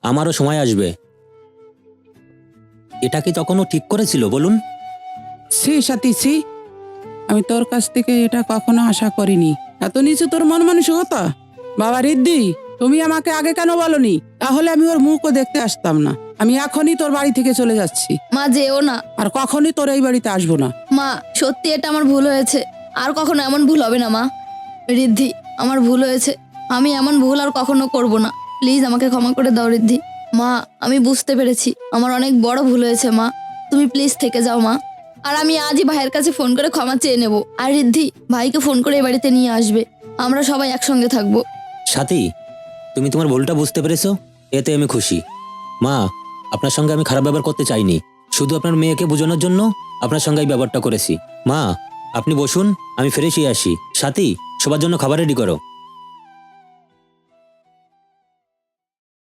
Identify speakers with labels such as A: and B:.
A: আমারও সময় আসবে। এটা কি তখনও ঠিক করেছিল বলুন?
B: ছি সাথী ছি, আমি তোর কাছ থেকে এটা কখনো আশা করিনি। এত নিচু তোর মন মানসিকতা। বাবা রিদ্ধি, তুমি আমাকে আগে কেন বলনি? তাহলে আমি ওর মুখও দেখতে আসতাম না। আমি এখনই তোর বাড়ি থেকে চলে যাচ্ছি,
C: মা যেও না।
B: আর কখনই তোর এই বাড়িতে আসবো না।
C: মা সত্যি এটা আমার ভুল হয়েছে, আর কখনো এমন ভুল হবে না মা। রিদ্ধি, আমার ভুল হয়েছে, আমি এমন ভুল আর কখনো করব না। প্লিজ আমাকে ক্ষমা করে দাও রিদ্ধি। মা আমি বুঝতে পেরেছি আমার অনেক বড় ভুল হয়েছে মা, তুমি প্লিজ থেকে যাও মা। আর আমি আজই ভাইয়ের কাছে ফোন করে ক্ষমা চেয়ে নেব। আর রিদ্ধি ভাইকে ফোন করে এই বাড়িতে নিয়ে আসবে, আমরা সবাই একসঙ্গে থাকবো।
A: সাথী, তুমি তোমার ভুলটা বুঝতে পেরেছো, এতে আমি খুশি। মা, আপনার সঙ্গে আমি খারাপ ব্যবহার করতে চাইনি, শুধু আপনার মেয়েকে বোঝানোর জন্য আপনার সঙ্গে এই ব্যবহারটা করেছি। মা, আপনি বসুন, আমি ফিরে আসি। সাথী, সবার জন্য খাবার রেডি করো।